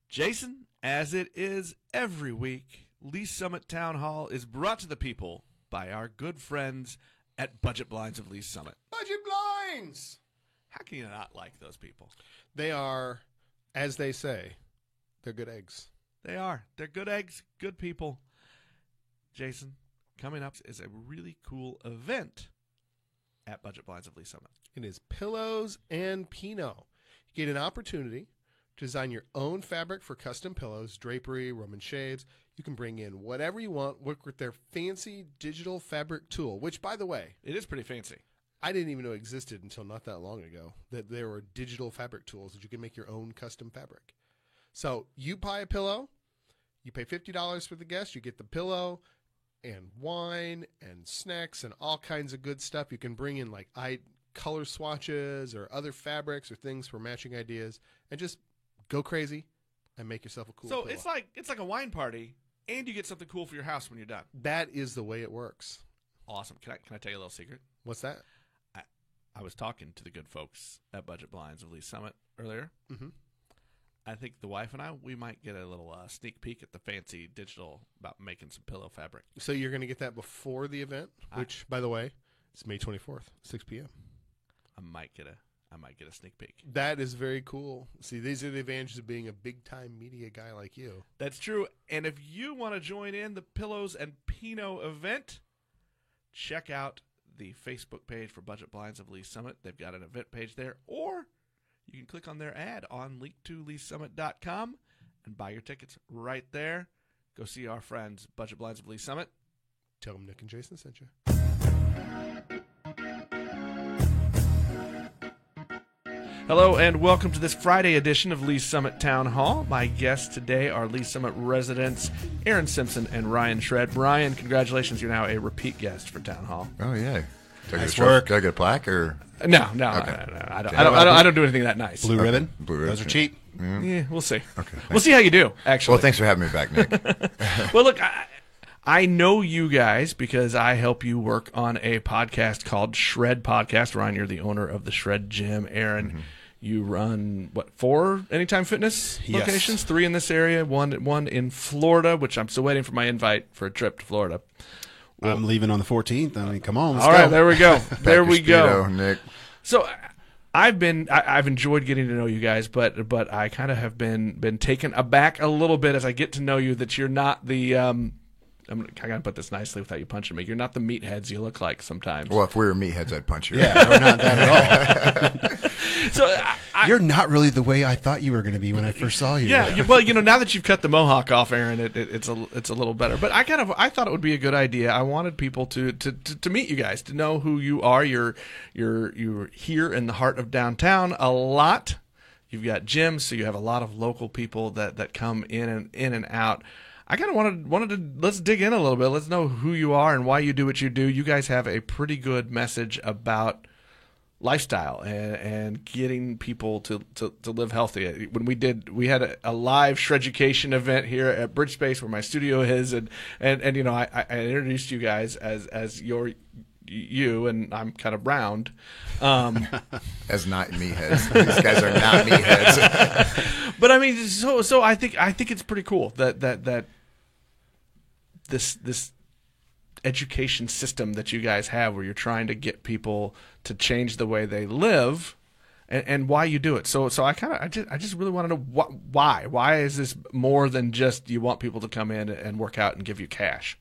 Jason, as it is every week, Lee Summit Town Hall is brought to the people by our good friends at Budget Blinds of Lee Summit. Budget Blinds! How can you not like those people? They are, as they say, they're good eggs. They are. They're good eggs, good people. Jason, coming up is a really cool event at Budget Blinds of Lee Summit. It is Pillows and Pinot. You get an opportunity to design your own fabric for custom pillows, drapery, Roman shades. You can bring in whatever you want, work with their fancy digital fabric tool, which, by the way, It is pretty fancy. I didn't even know existed until not that long ago, that there were digital fabric tools that you can make your own custom fabric. So you buy a pillow, you pay $50 for the guest, you get the pillow and wine and snacks and all kinds of good stuff. You can bring in like color swatches or other fabrics or things for matching ideas and just go crazy and make yourself a cool pillow. So it's like a wine party, and you get something cool for your house when you're done. That is the way it works. Awesome. Can I tell you a little secret? What's that? I was talking to the good folks at Budget Blinds of Lee Summit earlier. Mm-hmm. I think the wife and I, we might get a little sneak peek at the fancy digital about making some pillow fabric. So you're going to get that before the event, which, by the way, is May 24th, 6 p.m. I might get a sneak peek. That is very cool. See, these are the advantages of being a big-time media guy like you. That's true. And if you want to join in the Pillows and Pinot event, check out the Facebook page for Budget Blinds of Lee Summit. They've got an event page there, or you can click on their ad on link2leesummit.com and buy your tickets right there. Go see our friends, Budget Blinds of Lee Summit. Tell them Nick and Jason sent you. Hello and welcome to this Friday edition of Lee Summit Town Hall. My guests today are Lee Summit residents Aaron Simpson and Ryan Shred. Ryan, congratulations, you're now a repeat guest for Town Hall. Oh, yeah. Nice work. Do I get a plaque or? No, Okay. I don't do anything that nice. Blue ribbon? Blue ribbon. Those are cheap. Yeah, we'll see. Okay. We'll see how you do, actually. Well, thanks for having me back, Nick. Well, look, I know you guys because I help you work on a podcast called Shred Podcast. Ryan, you're the owner of the Shred Gym. Aaron, you run, 4 Anytime Fitness Yes. locations? 3 in this area, one in Florida, which I'm still waiting for my invite for a trip to Florida. I'm leaving on the 14th. I mean, come on, let's All go. right, there we go. There Pack we your go. Speedo, Nick. So I've enjoyed getting to know you guys, but I kind of have been taken aback a little bit as I get to know you that you're not the I gotta put this nicely without you punching me. You're not the meatheads you look like sometimes. Well, if we were meatheads, I'd punch you. Yeah, we're not that at all. So You're not really the way I thought you were going to be when I first saw you. yeah, well, now that you've cut the mohawk off, Aaron, it's a little better. But I thought it would be a good idea. I wanted people to meet you guys, to know who you are. You're here in the heart of downtown a lot. You've got gyms, so you have a lot of local people that come in and out. I kind of wanted to let's dig in a little bit. Let's know who you are and why you do what you do. You guys have a pretty good message about lifestyle and getting people to live healthy. When we had a live Shreducation event here at Bridge Space where my studio is, and I introduced you guys as you, and I'm kind of round. As not meatheads. These guys are not meatheads. But I mean, so I think it's pretty cool that this education system that you guys have, where you're trying to get people to change the way they live, and why you do it. So I just really want to know why is this more than just you want people to come in and work out and give you cash.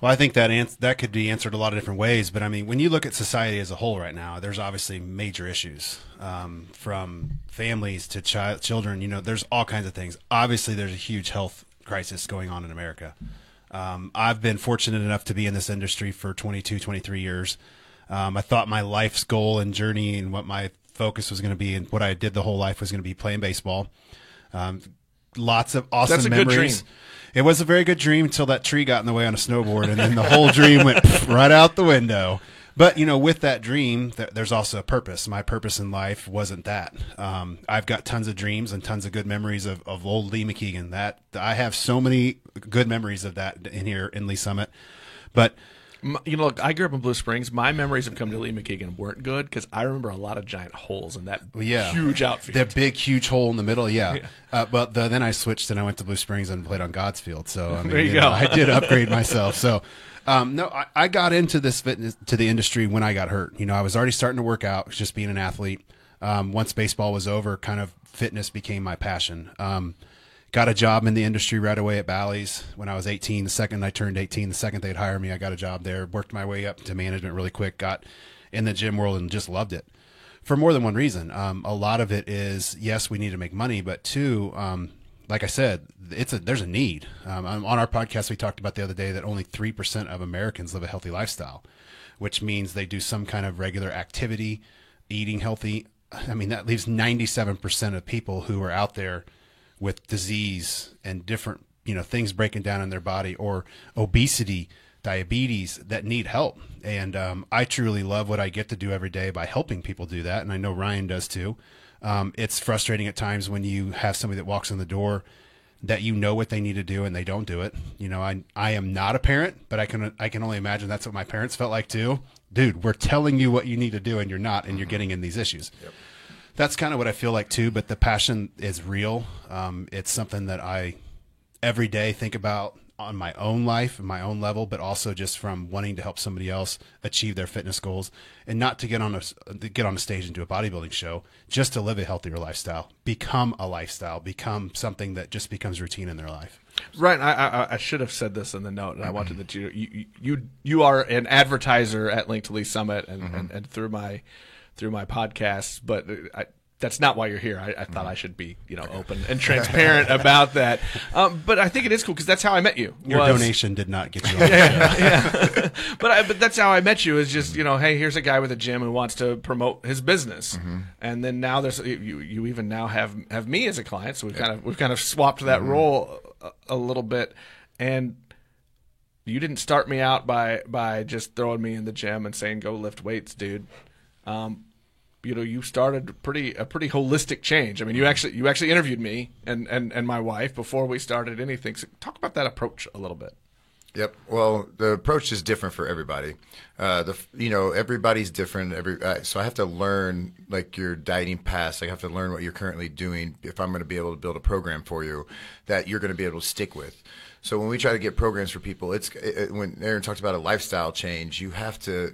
Well, I think that could be answered a lot of different ways. But I mean, when you look at society as a whole right now, there's obviously major issues, from families to children. There's all kinds of things. Obviously, there's a huge health crisis going on in America. I've been fortunate enough to be in this industry for 22, 23 years. I thought my life's goal and journey and what my focus was going to be and what I did the whole life was going to be playing baseball. Lots of awesome That's a memories. good dream. It was a very good dream until that tree got in the way on a snowboard, and then the whole dream went right out the window. But, with that dream, there's also a purpose. My purpose in life wasn't that. I've got tons of dreams and tons of good memories of old Lee McKeegan. That I have so many good memories of that in here in Lee Summit. But Look, I grew up in Blue Springs. My memories of coming to Lee McKeegan weren't good because I remember a lot of giant holes in that huge outfield. The big, huge hole in the middle, but then I switched and I went to Blue Springs and played on God's Field. So I mean, there you go. I did upgrade myself. So I got into this fitness to the industry when I got hurt. I was already starting to work out, just being an athlete. Once baseball was over, kind of fitness became my passion. Got a job in the industry right away at Bally's when I was 18. The second I turned 18, the second they'd hire me, I got a job there. Worked my way up to management really quick. Got in the gym world and just loved it for more than one reason. A lot of it is, yes, we need to make money, but two, like I said, there's a need. On our podcast, we talked about the other day that only 3% of Americans live a healthy lifestyle, which means they do some kind of regular activity, eating healthy. I mean, that leaves 97% of people who are out there with disease and different, things breaking down in their body, or obesity, diabetes, that need help. And I truly love what I get to do every day by helping people do that. And I know Ryan does too. It's frustrating at times when you have somebody that walks in the door that what they need to do and they don't do it. I am not a parent, but I can only imagine that's what my parents felt like too. Dude, we're telling you what you need to do and you're not, and you're getting in these issues. Yep. That's kind of what I feel like too, but the passion is real. It's something that I every day think about on my own life and my own level, but also just from wanting to help somebody else achieve their fitness goals, and not to get on a stage and do a bodybuilding show, just to live a healthier lifestyle, become a lifestyle, become something that just becomes routine in their life. Right. I should have said this in the note, and I wanted that you are an advertiser at Link to Lee Summit and through my podcast, but that's not why you're here. I thought I should be, open and transparent about that. But I think it is cool because that's how I met you. Your donation did not get you on yeah. But that's how I met you, is just, hey, here's a guy with a gym who wants to promote his business. And then now there's you even now have me as a client. So we've kind of swapped that role a little bit. And you didn't start me out by just throwing me in the gym and saying, go lift weights, dude. You started a pretty holistic change. I mean, you actually interviewed me and my wife before we started anything. So talk about that approach a little bit. Yep. Well, the approach is different for everybody. Everybody's different. So I have to learn your dieting past. I have to learn what you're currently doing if I'm going to be able to build a program for you that you're going to be able to stick with. So when we try to get programs for people, when Aaron talked about a lifestyle change, you have to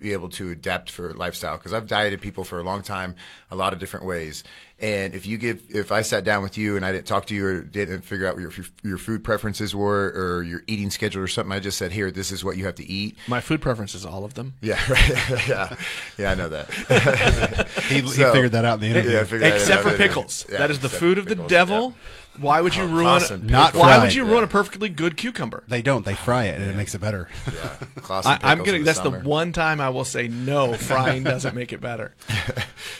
be able to adapt for lifestyle. Because I've dieted people for a long time, a lot of different ways. And if I sat down with you and I didn't talk to you or didn't figure out what your food preferences were or your eating schedule or something, I just said, here, this is what you have to eat. My food preferences, all of them. Yeah, right. yeah, I know that. He figured that out in the interview. Yeah, except for pickles. Yeah, that is the food of the devil. Yeah. Why would you ruin a perfectly good cucumber? They don't. They fry it, and it makes it better. Yeah, that's the one time I will say no. Frying doesn't make it better.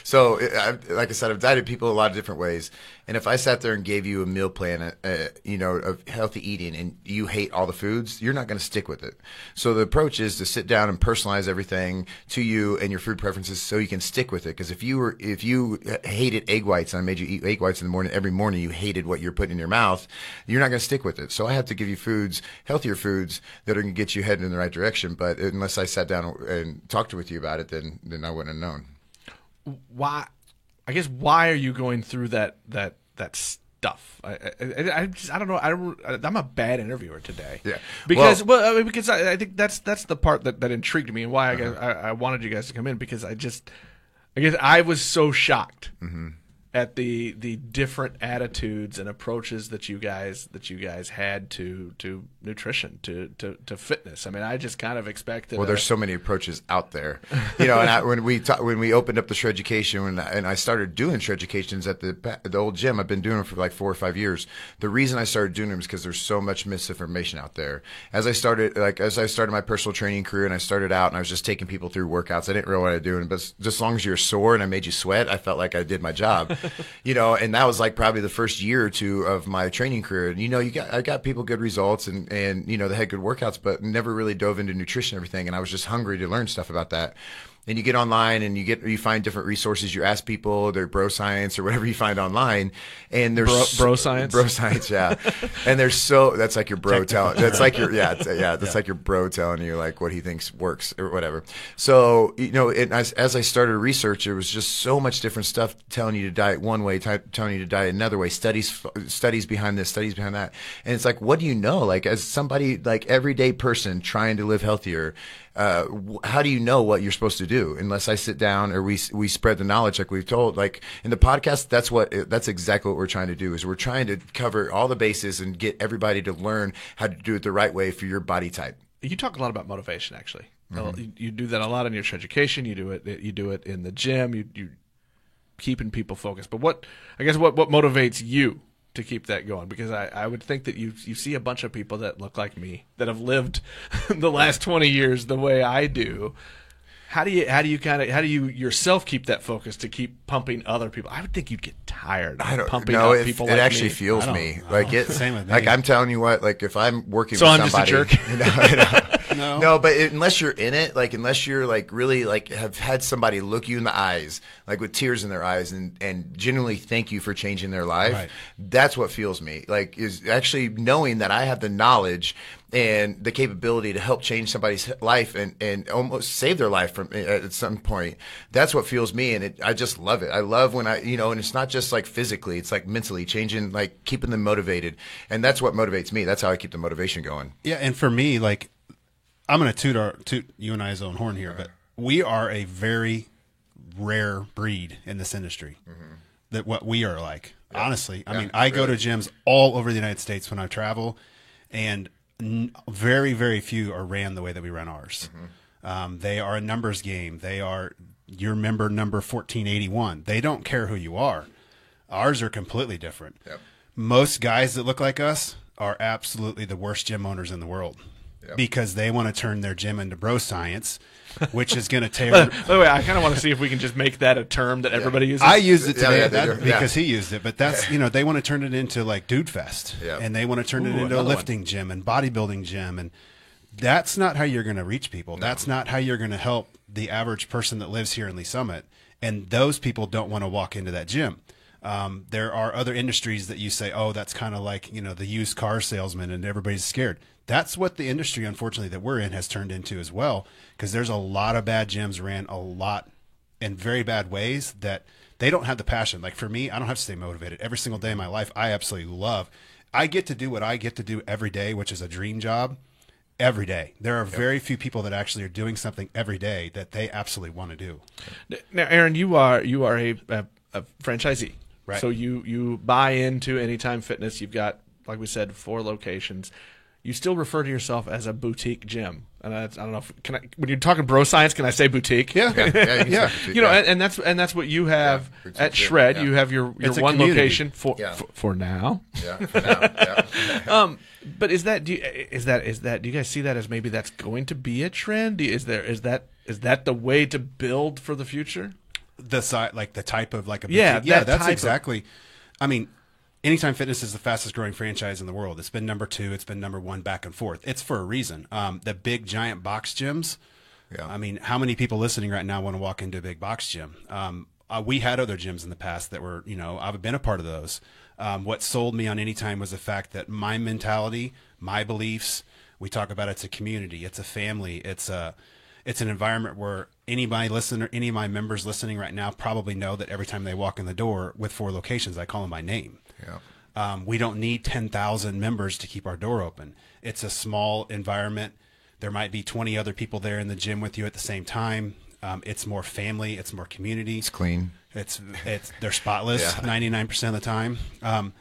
So, like I said, I've dieted people a lot of different ways. And if I sat there and gave you a meal plan, of healthy eating, and you hate all the foods, you're not going to stick with it. So the approach is to sit down and personalize everything to you and your food preferences, so you can stick with it. Because if you hated egg whites and I made you eat egg whites in the morning, every morning you hated what you're putting in your mouth, you're not going to stick with it. So I have to give you healthier foods that are going to get you heading in the right direction. But unless I sat down and talked with you about it, then I wouldn't have known. Why are you going through that stuff? I don't know. I'm a bad interviewer today. Yeah, because I think that's the part that intrigued me and why I wanted you guys to come in, because I was so shocked at the different attitudes and approaches that you guys had to nutrition, to fitness. I mean, I just kind of expected. Well, there's so many approaches out there, And when we opened up the Shreducation, and I started doing Shreducations at the old gym, I've been doing them for like 4 or 5 years. The reason I started doing them is because there's so much misinformation out there. As I started my personal training career, and I started out, and I was just taking people through workouts. I didn't know what I was doing, but just as long as you're sore and I made you sweat, I felt like I did my job. And that was like probably the first year or two of my training career. And I got people good results, and they had good workouts, but never really dove into nutrition and everything. And I was just hungry to learn stuff about that. and you get online and you find different resources. You ask people, their bro science or whatever you find online, and there's bro science, yeah. And that's like your bro telling, that's like your that's like your bro telling you like what he thinks works or whatever. So as I started research, there was just so much different stuff telling you to diet one way, telling you to diet another way. Studies behind this, studies behind that, and it's like, what do you know? Like as somebody, like everyday person trying to live healthier, how do you know what you're supposed to do unless I sit down or we spread the knowledge like we've told, like in the podcast? That's exactly what we're trying to do, is we're trying to cover all the bases and get everybody to learn how to do it the right way for your body type. You talk a lot about motivation, actually. You do that a lot in your education. You do it in the gym. You keeping people focused. But what motivates you to keep that going? Because I would think that you see a bunch of people that look like me that have lived the last 20 years the way I do. How do you yourself keep that focus to keep pumping other people? I would think you'd get tired of pumping out people like me. It actually fuels me. Same with me. Like I'm telling you what, like if I'm working so with I'm somebody. just a jerk. No, but unless you're in it, like unless you're like really like have had somebody look you in the eyes, like with tears in their eyes and genuinely thank you for changing their life, right. That's what fuels me. Like is actually knowing that I have the knowledge and the capability to help change somebody's life and almost save their life from at some point. That's what fuels me, and I just love it. I love when and it's not just like physically, it's like mentally changing, like keeping them motivated, and that's what motivates me. That's how I keep the motivation going. Yeah, and for me, like I'm going to toot you and I's own horn here, but we are a very rare breed in this industry. That what we are like, honestly. I mean, I go to gyms all over the United States when I travel, and very, very few are ran the way that we run ours. They are a numbers game. They are your member number 1481. They don't care who you are. Ours are completely different. Yep. Most guys that look like us are absolutely the worst gym owners in the world. Yep. Because they want to turn their gym into bro science, which is going to tear. By the way, I kind of want to see if we can just make that a term that everybody uses. I used it today because he used it, but that's they want to turn it into like Dude Fest, and they want to turn it into a lifting gym and bodybuilding gym, and that's not how you're going to reach people. No. That's not how you're going to help the average person that lives here in Lee Summit, and those people don't want to walk into that gym. There are other industries that you say, oh, that's kind of like the used car salesman, and everybody's scared. That's what the industry, unfortunately, that we're in has turned into as well, because there's a lot of bad gyms ran a lot in very bad ways that they don't have the passion. Like for me, I don't have to stay motivated. Every single day of my life, I absolutely love. I get to do what I get to do every day, which is a dream job every day. There are very few people that actually are doing something every day that they absolutely want to do. Now, Aaron, you are a franchisee. Right. So you buy into Anytime Fitness. You've got, like we said, 4 locations. You still refer to yourself as a boutique gym, and I don't know when you're talking bro science, can I say boutique? Yeah. Boutique, and that's what you have at Shred. You have your one location for now. Yeah, for now. Yeah. But is that do you guys see that as maybe that's going to be a trend? Is that the way to build for the future? The type of like a boutique. That's exactly. I mean, Anytime Fitness is the fastest growing franchise in the world. It's been number 2. It's been number 1 back and forth. It's for a reason. The big giant box gyms. Yeah. I mean, how many people listening right now want to walk into a big box gym? We had other gyms in the past that were, I've been a part of those. What sold me on Anytime was the fact that my mentality, my beliefs, we talk about it's a community, it's a family, it's an environment where any of my members listening right now probably know that every time they walk in the door with 4 locations, I call them by name. Yeah. We don't need 10,000 members to keep our door open. It's a small environment. There might be 20 other people there in the gym with you at the same time. It's more family. It's more community. It's clean. They're spotless 99% of the time.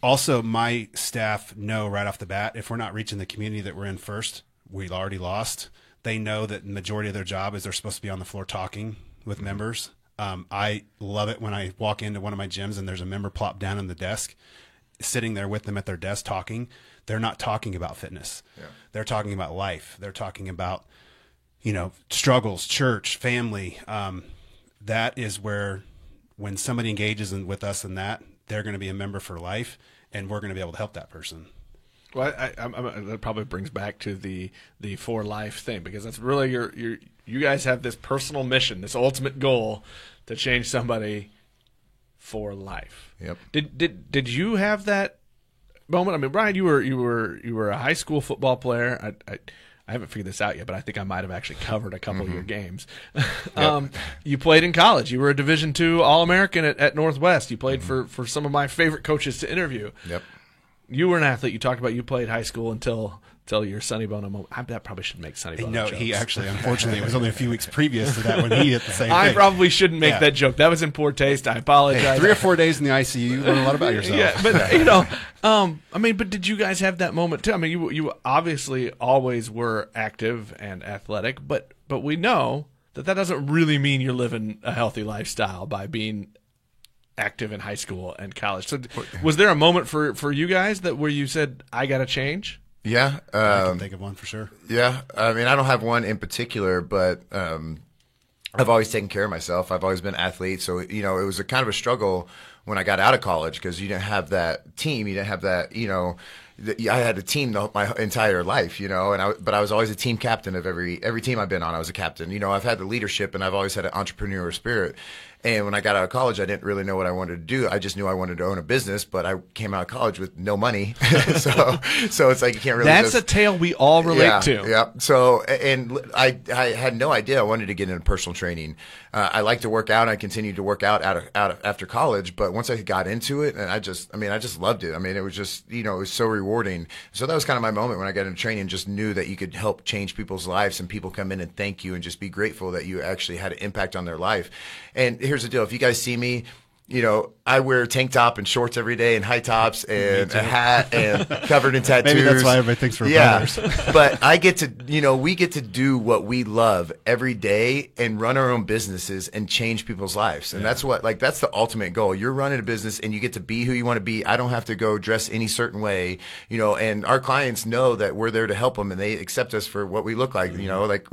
Also, my staff know right off the bat, if we're not reaching the community that we're in first, we've already lost. They know that the majority of their job is they're supposed to be on the floor talking with members. I love it when I walk into one of my gyms and there's a member plopped down on the desk, sitting there with them at their desk talking. They're not talking about fitness. Yeah. They're talking about life. They're talking about, struggles, church, family. That is where when somebody engages with us in that, they're going to be a member for life, and we're going to be able to help that person. Well, that probably brings back to the for life thing, because that's really you guys have this personal mission, this ultimate goal to change somebody for life. Yep. Did you have that moment? I mean, Brian, you were a high school football player. I haven't figured this out yet, but I think I might have actually covered a couple of your games. You played in college. You were a Division II All-American at Northwest. You played for some of my favorite coaches to interview. Yep. You were an athlete. You talked about you played high school until your Sonny Bono moment. That probably should make Sonny Bono jokes. He actually, unfortunately, it was only a few weeks previous to that when he hit the same thing. I probably shouldn't make that joke. That was in poor taste. I apologize. Hey, 3 or 4 days in the ICU, you learn a lot about yourself. Yeah, but but did you guys have that moment too? I mean, you obviously always were active and athletic, but we know that doesn't really mean you're living a healthy lifestyle by being active in high school and college. So, was there a moment for you guys where you said, "I got to change"? Yeah, I can think of one for sure. Yeah, I mean, I don't have one in particular, but I've always taken care of myself. I've always been an athlete, so it was a kind of a struggle when I got out of college because you didn't have that team, you didn't have that, I had a team my entire life, but I was always a team captain of every team I've been on. I was a captain. I've had the leadership, and I've always had an entrepreneurial spirit. And when I got out of college, I didn't really know what I wanted to do. I just knew I wanted to own a business, but I came out of college with no money. so it's like you can't really. That's a tale we all relate to. Yeah. So, and I had no idea I wanted to get into personal training. I like to work out. I continued to work out after college, but once I got into it, and I just loved it. I mean, it was just, it was so rewarding. So that was kind of my moment when I got into training, just knew that you could help change people's lives, and people come in and thank you and just be grateful that you actually had an impact on their life. And here's the deal. If you guys see me, I wear a tank top and shorts every day and high tops and a hat and covered in tattoos. Maybe that's why everybody thinks we're brothers. But I get to, we get to do what we love every day and run our own businesses and change people's lives. And that's that's the ultimate goal. You're running a business and you get to be who you want to be. I don't have to go dress any certain way, and our clients know that we're there to help them and they accept us for what we look like. Like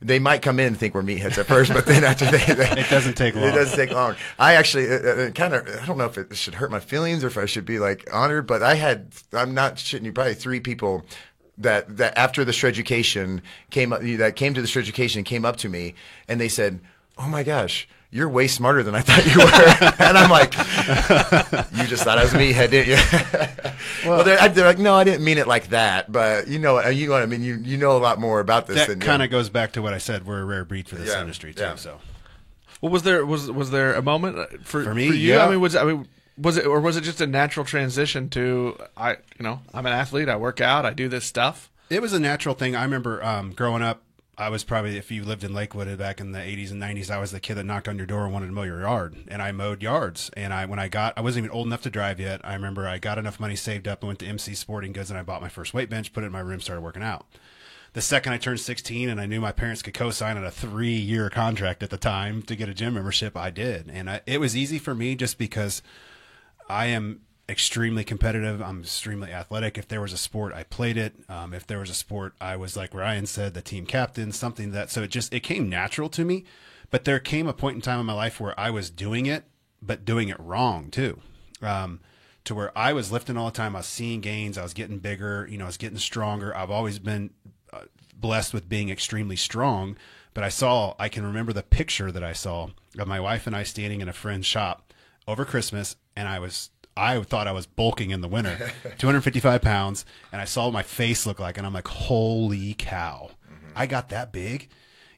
they might come in and think we're meatheads at first, but then after it doesn't take long. It doesn't take long. I actually kind of, I don't know if it should hurt my feelings or if I should be honored, but I'm not shitting you, probably 3 people that after the Shreducation came up, that came to the Shreducation came up to me and they said, "Oh my gosh, you're way smarter than I thought you were." And I'm like, "You just thought I was a meathead, didn't you?" Well, they're like, "No, I didn't mean it like that, but you know what I mean. You know a lot more about this." That kind of goes back to what I said. We're a rare breed for this industry too. Yeah. So. Well, was there a moment for me? For you? Yeah. I mean, was it just a natural transition to I'm an athlete. I work out. I do this stuff. It was a natural thing. I remember growing up. I was probably, if you lived in Lakewood back in the 80s and 90s, I was the kid that knocked on your door and wanted to mow your yard, and I mowed yards. And I wasn't even old enough to drive yet. I remember I got enough money saved up and went to MC Sporting Goods and I bought my first weight bench, put it in my room, started working out. The second I turned 16 and I knew my parents could co-sign on a 3-year contract at the time to get a gym membership, I did. And it was easy for me just because I am extremely competitive. I'm extremely athletic. If there was a sport, I played it. If there was a sport, I was, like Ryan said, the team captain, something so it came natural to me. But there came a point in time in my life where I was doing it, but doing it wrong too. To where I was lifting all the time. I was seeing gains. I was getting bigger. I was getting stronger. I've always been blessed with being extremely strong, but I can remember the picture that I saw of my wife and I standing in a friend's shop over Christmas, and I thought I was bulking in the winter, 255 pounds, and I saw what my face look like, and I'm like, holy cow, I got that big.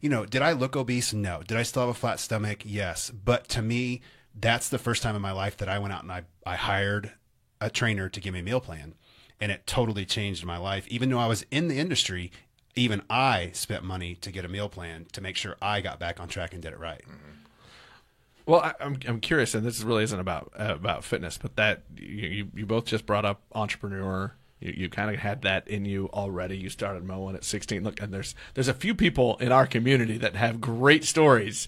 Did I look obese? No. Did I still have a flat stomach? Yes. But to me, that's the first time in my life that I went out and I hired a trainer to give me a meal plan, and it totally changed my life. Even though I was in the industry, even I spent money to get a meal plan to make sure I got back on track and did it right. Well, I'm curious, and this really isn't about fitness, but that you both just brought up entrepreneur. You kind of had that in you already. You started mowing at 16. Look, and there's a few people in our community that have great stories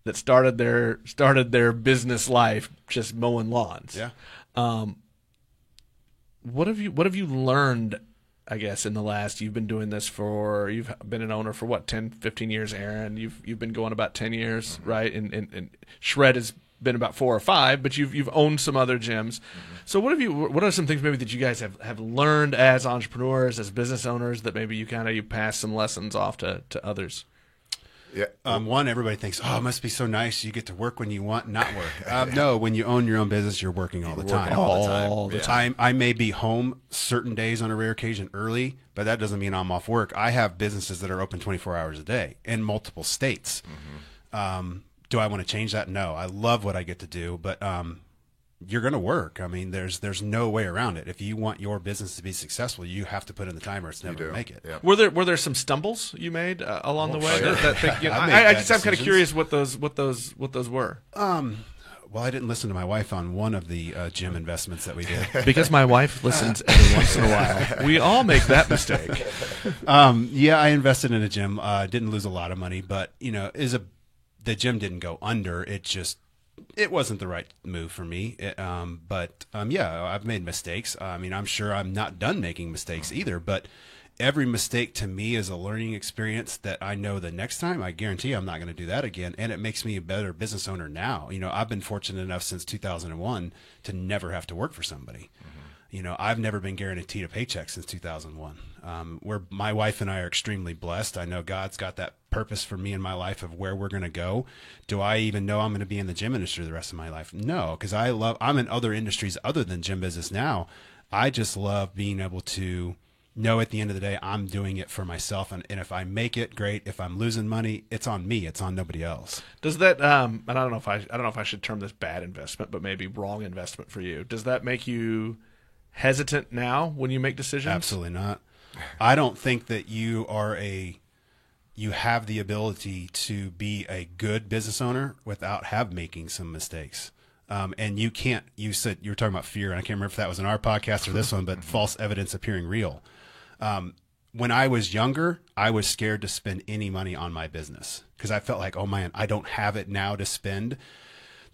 that started their business life just mowing lawns. Yeah. What have you learned, I guess, in the last, you've been doing this you've been an owner for 10, 15 years, Aaron. You've been going about 10 years, right? And Shred has been about 4 or 5, but you've owned some other gyms. So what are some things maybe that you guys have learned as entrepreneurs, as business owners, that maybe you pass some lessons off to others? Yeah. One, everybody thinks, oh, it must be so nice. You get to work when you want, not work. No, when you own your own business, you're working all the time. All the time. I may be home certain days on a rare occasion early, but that doesn't mean I'm off work. I have businesses that are open 24 hours a day in multiple states. Do I want to change that? No. I love what I get to do, but you're going to work. I mean, there's no way around it. If you want your business to be successful, you have to put in the time or it's never going to make it. Yeah. Were there some stumbles you made along the way? sure. I just am kind of curious what those were. Well, I didn't listen to my wife on one of the gym investments that we did. Because my wife listens every once in a while. We all make that mistake. Yeah, I invested in a gym. Didn't lose a lot of money, but the gym didn't go under. It wasn't the right move for me. Yeah, I've made mistakes. I mean, I'm sure I'm not done making mistakes either, but every mistake to me is a learning experience that I know the next time, I guarantee I'm not going to do that again. And it makes me a better business owner now. I've been fortunate enough since 2001 to never have to work for somebody. I've never been guaranteed a paycheck since 2001. Where my wife and I are extremely blessed. I know God's got that purpose for me in my life of where we're going to go. Do I even know I'm going to be in the gym industry the rest of my life? No, because I'm in other industries other than gym business now. I just love being able to know at the end of the day, I'm doing it for myself. And if I make it, great. If I'm losing money, it's on me. It's on nobody else. Does that, and I don't know if I should term this bad investment, but maybe wrong investment for you. Does that make you hesitant now when you make decisions? Absolutely not. I don't think that you have the ability to be a good business owner without making some mistakes. And you said you were talking about fear, and I can't remember if that was in our podcast or this one, but false evidence appearing real. When I was younger, I was scared to spend any money on my business because I felt like, oh man, I don't have it now to spend.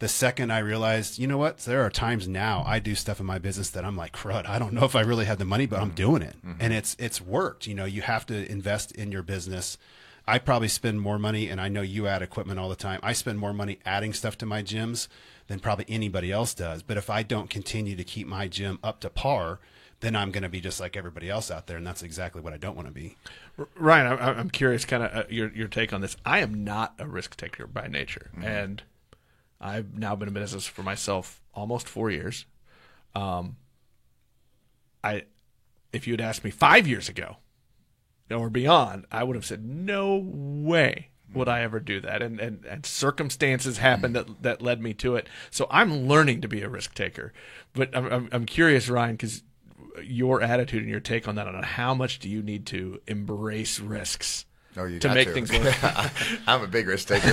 The second I realized, you know what, there are times now I do stuff in my business that I'm like, crud, I don't know if I really have the money, but I'm doing it. And it's worked. You have to invest in your business. I probably spend more money, and I know you add equipment all the time. I spend more money adding stuff to my gyms than probably anybody else does. But if I don't continue to keep my gym up to par, then I'm going to be just like everybody else out there, and that's exactly what I don't want to be. Ryan, I'm curious kind of your take on this. I am not a risk taker by nature, and I've now been in business for myself almost 4 years. If you had asked me 5 years ago or beyond, I would have said, no way would I ever do that. And circumstances happened that led me to it. So I'm learning to be a risk taker. But I'm curious, Ryan, because your attitude and your take on that, on how much do you need to embrace risks to make things work? I'm a big risk taker.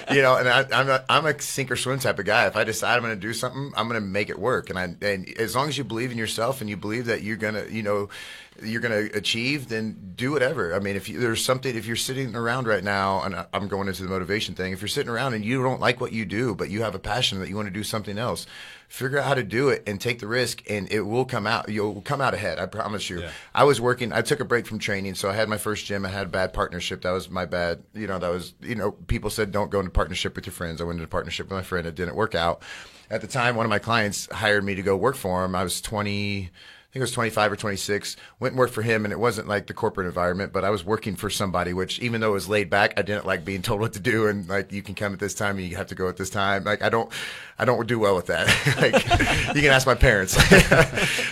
And I'm a sink or swim type of guy. If I decide I'm going to do something, I'm going to make it work. And as long as you believe in yourself and you believe that you're going to achieve, then do whatever. I mean, if you're sitting around right now, and I'm going into the motivation thing, if you're sitting around and you don't like what you do, but you have a passion that you want to do something else, figure out how to do it and take the risk, and it will come out. You'll come out ahead. I promise you. Yeah. I took a break from training. So I had my first gym. I had a bad partnership. That was my bad. People said don't go into partnership with your friends. I went into partnership with my friend. It didn't work out. At the time, one of my clients hired me to go work for him. I was 20. I think it was 25 or 26, went and worked for him, and it wasn't like the corporate environment, but I was working for somebody, which even though it was laid back, I didn't like being told what to do, and like, you can come at this time and you have to go at this time. Like, I don't do well with that. Like, you can ask my parents.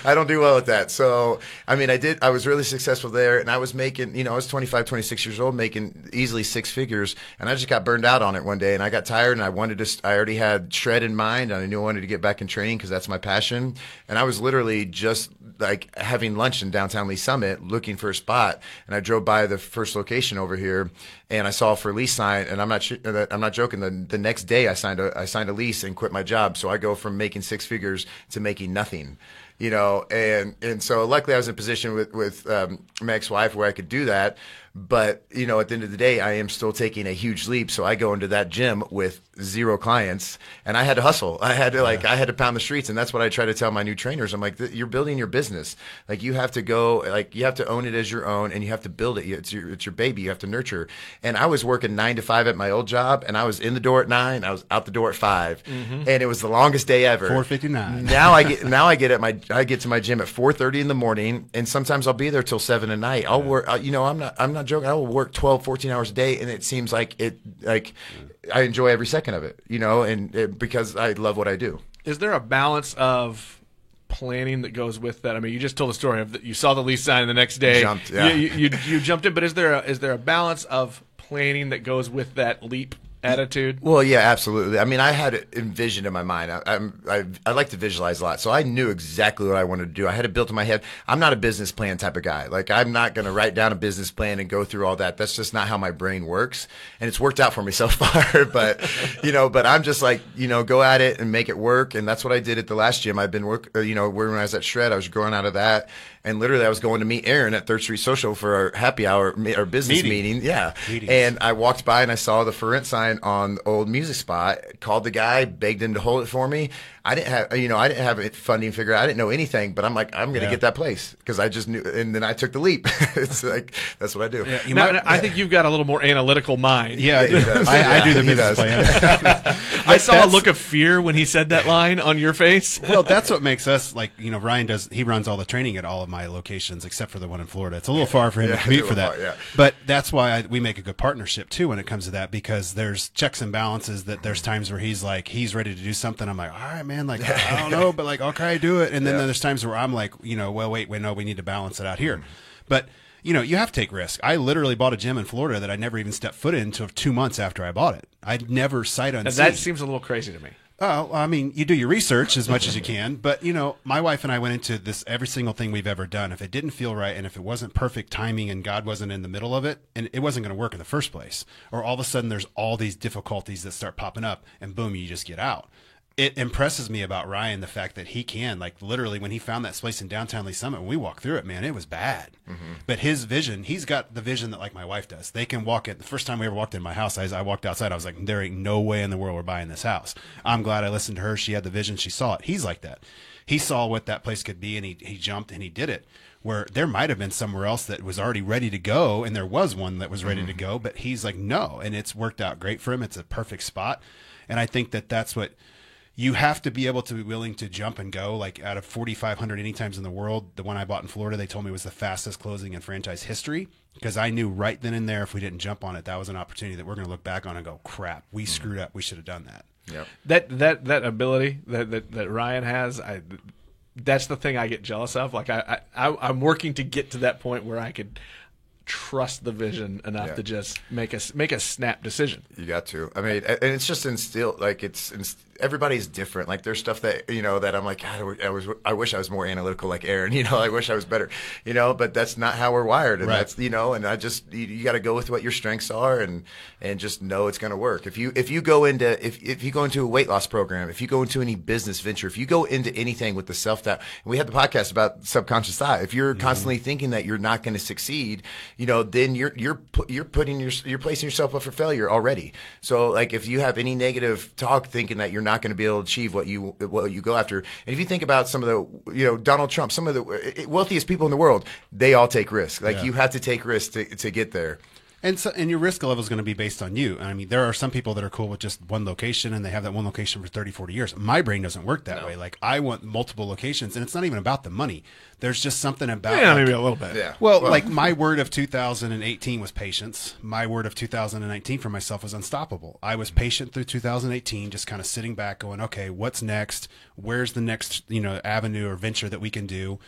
I don't do well with that. So, I mean, I was really successful there, and I was making, I was 25, 26 years old, making easily 6 figures, and I just got burned out on it one day, and I got tired, and I already had shred in mind, and I knew I wanted to get back in training because that's my passion, and I was literally just like having lunch in downtown Lee Summit looking for a spot, and I drove by the first location over here, and I saw a for lease sign, and I'm not joking, the next day I signed a lease and quit my job. So I go from making 6 figures to making nothing. you know, and so luckily I was in a position with my ex-wife where I could do that. But, you know, at the end of the day, I am still taking a huge leap. So I go into that gym with 0 clients, and I had to hustle. I had to I had to pound the streets. And that's what I try to tell my new trainers. I'm like, you're building your business. Like, you have to go, like, you have to own it as your own, and you have to build it. It's your baby. You have to nurture. And I was working 9 to 5 at my old job, and I was in the door at 9. I was out the door at 5, and it was the longest day ever. 4:59. Now I get to my gym at 4:30 in the morning, and sometimes I'll be there till 7 at night. I'll work. You know, I'm not joking. I will work 12, 14 hours a day, and it seems like I enjoy every second of it, you know, because I love what I do. Is there a balance of planning that goes with that? I mean, you just told the story of that you saw the lease sign and the next day Jumped, yeah. you jumped in, but is there a balance of planning that goes with that leap attitude? Well, yeah, absolutely. I mean, I had it envisioned in my mind. I like to visualize a lot, so I knew exactly what I wanted to do. I had it built in my head. I'm not a business plan type of guy. Like, I'm not going to write down a business plan and go through all that. That's just not how my brain works, and it's worked out for me so far. But but I'm just like, go at it and make it work, and that's what I did at the last gym. I've been when I was at Shred, I was growing out of that. And literally, I was going to meet Aaron at 3rd Street Social for our happy hour, our business meeting. Yeah. Meetings. And I walked by and I saw the for rent sign on the old music spot. Called the guy, begged him to hold it for me. I didn't have it funding figured out. I didn't know anything, but I'm like, I'm going to get that place because I just knew. And then I took the leap. It's like, that's what I do. Yeah, I think you've got a little more analytical mind. Yeah, I do the business plan. I saw a look of fear when he said that line on your face. Well, that's what makes us, like, Ryan he runs all the training at all of my locations except for the one in Florida. It's a little far for him to commute for that. Far, but that's why we make a good partnership too when it comes to that, because there's checks and balances. That there's times where he's ready to do something. I'm like, all right, man, like, I don't know, but like, okay, do it. And then there's times where I'm like, well, wait, no, we need to balance it out here. But you have to take risks. I literally bought a gym in Florida that I never even stepped foot in until 2 months after I bought it. I'd never sight unseen. That seems a little crazy to me. Oh, I mean, you do your research as much as you can, but my wife and I went into this, every single thing we've ever done. If it didn't feel right, and if it wasn't perfect timing and God wasn't in the middle of it, and it wasn't going to work in the first place, or all of a sudden there's all these difficulties that start popping up, and boom, you just get out. It impresses me about Ryan, the fact that he can, like, literally when he found that place in downtown Lee Summit, when we walked through it, man, it was bad. Mm-hmm. But his vision, he's got the vision that, like, my wife does. They can walk in. The first time we ever walked in my house, I walked outside. I was like, there ain't no way in the world we're buying this house. I'm glad I listened to her. She had the vision. She saw it. He's like that. He saw what that place could be, and he jumped and he did it. Where there might have been somewhere else that was already ready to go, and there was one that was ready to go, but he's like, no. And it's worked out great for him. It's a perfect spot. And I think that that's what you have to be able to be willing to jump and go. Like, out of 4,500 Anytimes in the world, the one I bought in Florida, they told me was the fastest closing in franchise history, because I knew right then and there, if we didn't jump on it, that was an opportunity that we're going to look back on and go, crap, we screwed up. We should have done that. Yep. That ability that Ryan has, that's the thing I get jealous of. Like, I'm working to get to that point where I could trust the vision enough to just make a snap decision. You got to. I mean, and it's just instilled. Like, everybody's different. Like, there's stuff that that I'm like, God, I wish I was more analytical like Aaron. I wish I was better. But that's not how we're wired. And that's and I just you got to go with what your strengths are and just know it's going to work. If you go into a weight loss program, if you go into any business venture, if you go into anything with the self-doubt, and we had the podcast about subconscious thought. If you're constantly thinking that you're not going to succeed, then you're placing yourself up for failure already. So, like, if you have any negative talk thinking that you're not going to be able to achieve what you go after, and if you think about some of the Donald Trump, some of the wealthiest people in the world, they all take risks. Like, you have to take risks to get there. And your risk level is going to be based on you. I mean, there are some people that are cool with just one location, and they have that one location for 30, 40 years. My brain doesn't work that way. Like, I want multiple locations, and it's not even about the money. There's just something about maybe a little bit. Yeah. Well, like, my word of 2018 was patience. My word of 2019 for myself was unstoppable. I was patient through 2018, just kind of sitting back going, okay, what's next? Where's the next, avenue or venture that we can do?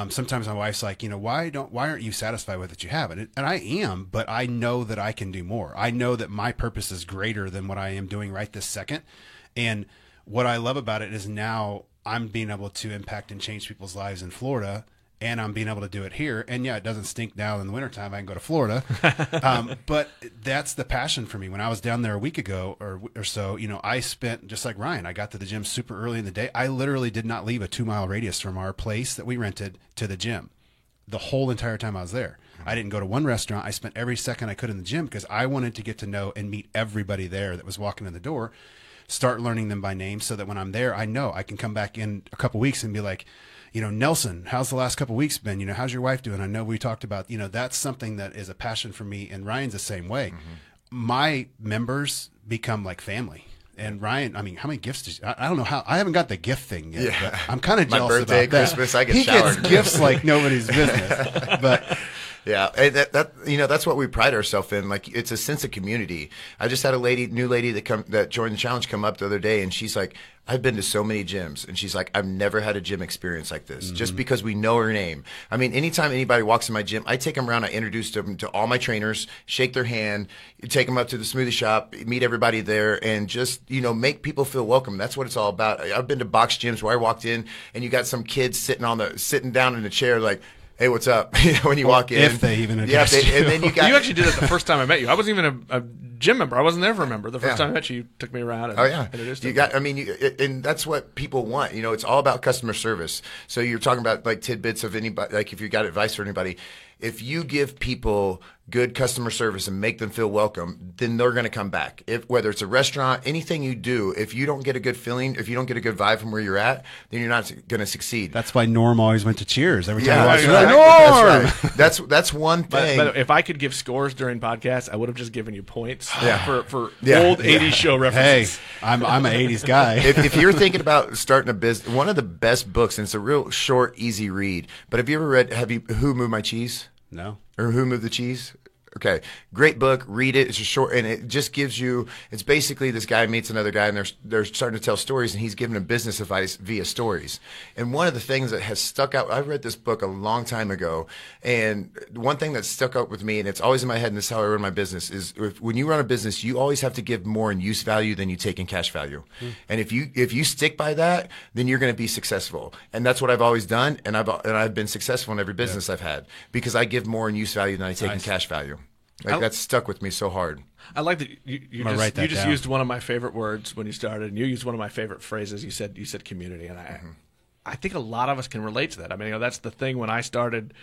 Sometimes my wife's like, why aren't you satisfied with what you have? And I am, but I know that I can do more. I know that my purpose is greater than what I am doing right this second. And what I love about it is now I'm being able to impact and change people's lives in Florida. and I'm being able to do it here. And yeah, it doesn't stink now in the wintertime. I can go to Florida. But that's the passion for me. When I was down there a week ago or so, you know, I spent, just like Ryan, I got to the gym super early in the day. I literally did not leave a 2-mile radius from our place that we rented to the gym the whole entire time I was there. I didn't go to one restaurant. I spent every second I could in the gym because I wanted to get to know and meet everybody there that was walking in the door, start learning them by name so that when I'm there, I know I can come back in a couple weeks and be like, you know, Nelson, how's the last couple weeks been? You know, how's your wife doing? I know we talked about, you know, that's something that is a passion for me, and Ryan's the same way. My members become like family. And Ryan, I mean, how many gifts did you, I don't know how, I haven't got the gift thing yet. Yeah. But I'm kind of My jealous birthday, about that. Christmas, I get he showered. gets gifts like nobody's business. But Yeah, and that you know, that's what we pride ourselves in. Like, it's a sense of community. I just had a new lady that joined the challenge come up the other day, and she's like, I've been to so many gyms, and she's like, I've never had a gym experience like this. Just because we know her name. I mean, anytime anybody walks in my gym, I take them around, I introduce them to all my trainers, shake their hand, take them up to the smoothie shop, meet everybody there, and just, you know, make people feel welcome. That's what it's all about. I've been to box gyms where I walked in, and you got some kids sitting down in a chair like, hey, what's up? When you walk in. if they even address you. And then you got. You actually did it the first time I met you. I wasn't even a gym member. I wasn't there for a member. The first time I met you, you took me around. And Oh yeah, introduced you me. got. I mean, and that's what people want. You know, it's all about customer service. So you're talking about like tidbits of anybody. Like if you got advice for anybody, if you give people good customer service and make them feel welcome, then they're going to come back. Whether it's a restaurant, anything you do, if you don't get a good feeling, if you don't get a good vibe from where you're at, then you're not going to succeed. that's why Norm always went to Cheers every time Yeah, he walked that's in. right. Norm! That's right. That's one thing. But if I could give scores during podcasts, I would have just given you points for Yeah. old 80s show Hey, references. I'm an 80s guy. if you're thinking about starting a business, one of the best books, and it's a real short, easy read. But have you ever read? Who Moved My Cheese? No. Or Who Moved the Cheese? Okay, great book. Read it. It's a short, and it just gives you. It's basically this guy meets another guy, and they're starting to tell stories, and he's giving him business advice via stories. And one of the things that has stuck out. I read this book a long time ago, and one thing that stuck out with me, and it's always in my head, and this is how I run my business, is when you run a business, you always have to give more in use value than you take in cash value. And if you stick by that, then you're going to be successful. And that's what I've always done, and I've been successful in every business I've had because I give more in use value than I take in cash value. Like that's stuck with me so hard. I like that you gonna write that just down. used one of my favorite words when you started, and you used one of my favorite phrases. You said community, and I think a lot of us can relate to that. I mean, you know, that's the thing when I started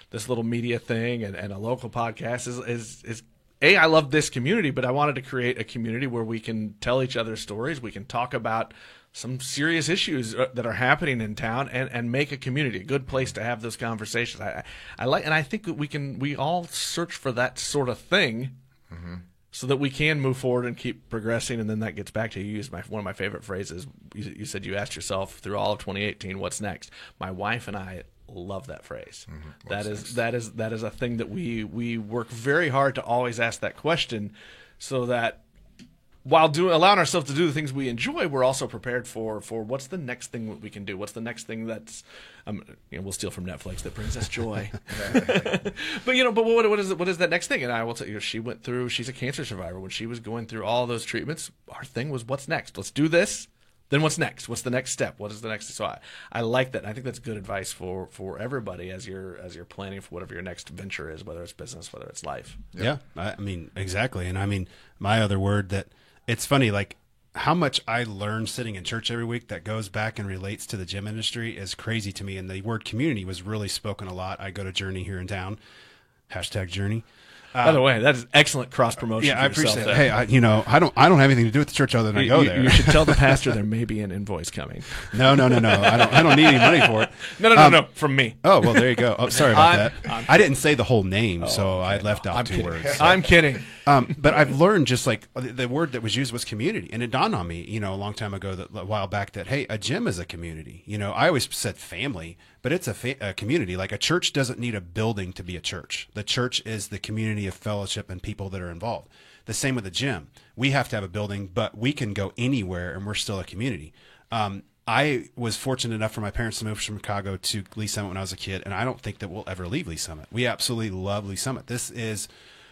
this little media thing and a local podcast is I love this community, but I wanted to create a community where we can tell each other stories, we can talk about some serious issues that are happening in town, and make a community a good place to have those conversations. I like, and I think that we all search for that sort of thing, so that we can move forward and keep progressing. And then that gets back to, you used one of my favorite phrases. You said you asked yourself through all of 2018, what's next? My wife and I love that phrase. That is a thing that we work very hard to always ask that question, so that while allowing ourselves to do the things we enjoy, we're also prepared for what's the next thing that we can do. What's the next thing that's, we'll steal from Netflix, that brings us joy. But what is that next thing? And I will tell you, she's a cancer survivor. When she was going through all those treatments, our thing was, what's next? Let's do this. Then what's next? What's the next step? What is the next? So I like that. I think that's good advice for everybody as you're planning for whatever your next venture is, whether it's business, whether it's life. Yeah, I mean, exactly. And I mean, my other word that it's funny, like how much I learn sitting in church every week that goes back and relates to the gym industry is crazy to me. And the word community was really spoken a lot. I go to Journey here in town, #Journey. By the way, that is excellent cross promotion. Yeah, for I yourself appreciate there. it. Hey, I don't have anything to do with the church other than I go there. You should tell the pastor there may be an invoice coming. No. I don't need any money for it. No, from me. Oh, well, there you go. Oh, sorry about that. I'm I didn't say the whole name, so I left out I'm two kidding. words. I'm kidding. But I've learned, just like the word that was used was community. And it dawned on me, a long time ago, a while back, that, hey, a gym is a community. I always said family, but it's a community. Like a church doesn't need a building to be a church. The church is the community of fellowship and people that are involved. The same with the gym. We have to have a building, but we can go anywhere and we're still a community. I was fortunate enough for my parents to move from Chicago to Lee Summit when I was a kid, and I don't think that we'll ever leave Lee Summit. We absolutely love Lee Summit. This is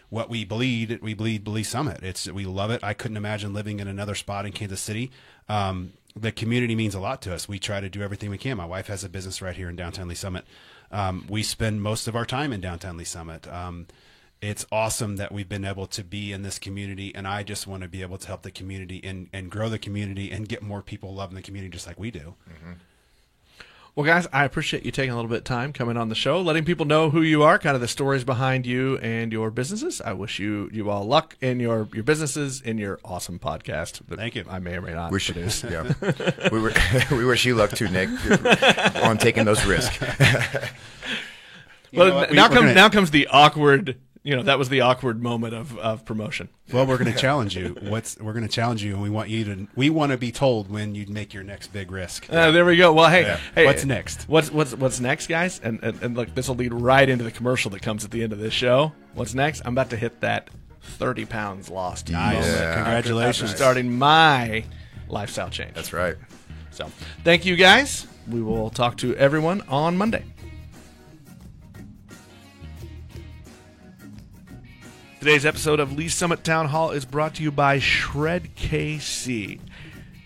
what we bleed Lee Summit. We love it. I couldn't imagine living in another spot in Kansas City. the community means a lot to us. We try to do everything we can. My wife has a business right here in downtown Lee Summit. We spend most of our time in downtown Lee Summit. It's awesome that we've been able to be in this community, and I just want to be able to help the community and grow the community and get more people loving the community just like we do. Mm-hmm. Well, guys, I appreciate you taking a little bit of time coming on the show, letting people know who you are, kind of the stories behind you and your businesses. I wish you all luck in your businesses, in your awesome podcast. Thank you. I may or may not We should, produce. yeah. we wish you luck too, Nick, on taking those risks. Well, now comes the awkward. That was the awkward moment of promotion. Well, we're going to challenge you. We're going to challenge you, and we want to be told when you make your next big risk. There we go. Well, hey, what's next? What's next, guys? And look, this will lead right into the commercial that comes at the end of this show. What's next? I'm about to hit that 30 pounds lost. Nice. Yeah. Congratulations. After starting my lifestyle change. That's right. So, thank you, guys. We will talk to everyone on Monday. Today's episode of Lee Summit Town Hall is brought to you by Shred KC.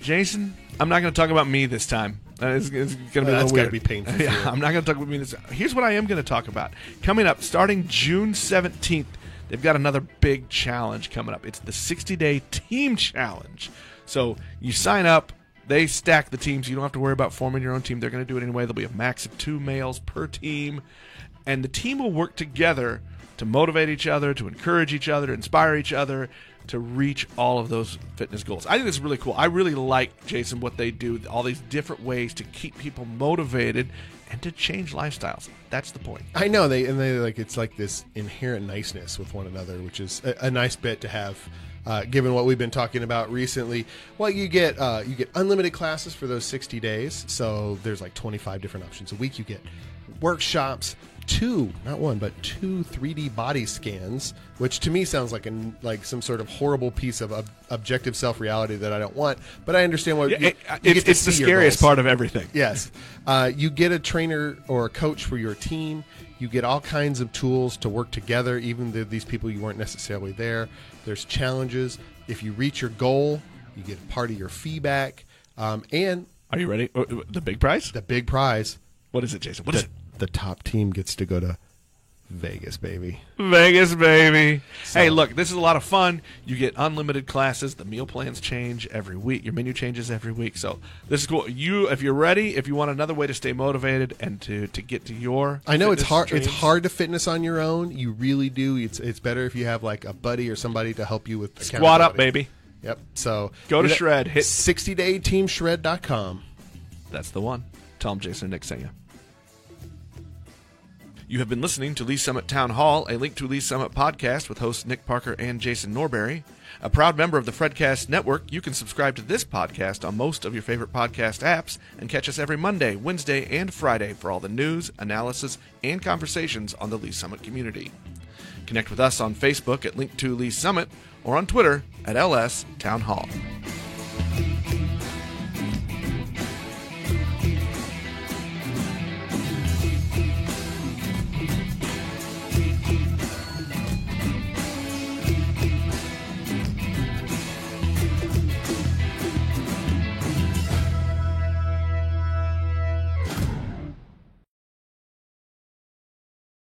Jason, I'm not going to talk about me this time. It's going to be a little That's weird. gotta be painful for Yeah, you. I'm not going to talk about me this time. Here's what I am going to talk about. Coming up, starting June 17th, they've got another big challenge coming up. It's the 60-day team challenge. So you sign up. They stack the teams. You don't have to worry about forming your own team. They're going to do it anyway. There'll be a max of 2 males per team. And the team will work together to motivate each other, to encourage each other, to inspire each other, to reach all of those fitness goals. I think this is really cool. I really like, Jason, what they do, all these different ways to keep people motivated and to change lifestyles. That's the point. I know they like it's like this inherent niceness with one another, which is a nice bit to have. Given what we've been talking about recently, well, you get unlimited classes for those 60 days. So there's like 25 different options a week. You get workshops, 2, not 1, but 2 3D body scans, which to me sounds like some sort of horrible piece of objective self-reality that I don't want. But I understand what It's the scariest part of everything. Yes. You get a trainer or a coach for your team. You get all kinds of tools to work together, even though these people you weren't necessarily there. There's challenges. If you reach your goal, you get part of your feedback. And Are you ready? The big prize? the big prize, What is it, Jason? What is it? the top team gets to go to Vegas, baby. Vegas, baby. Hey, look, this is a lot of fun. You get unlimited classes. The meal plans change every week. Your menu changes every week. So this is cool. If you're ready, if you want another way to stay motivated and to get to your I know it's fitness hard. dreams, It's hard to fitness on your own. You really do. It's better if you have like a buddy or somebody to help you with Squat up, accountability. baby. Yep. So Go to do that. Shred. Hit. 60dayteamshred.com. That's the one. Tell them Jason and Nick sent you. You have been listening to Lee Summit Town Hall, a Link to Lee Summit podcast with hosts Nick Parker and Jason Norbury. A proud member of the Fredcast Network, you can subscribe to this podcast on most of your favorite podcast apps and catch us every Monday, Wednesday, and Friday for all the news, analysis, and conversations on the Lee Summit community. Connect with us on Facebook at Link to Lee Summit or on Twitter at LS Town Hall.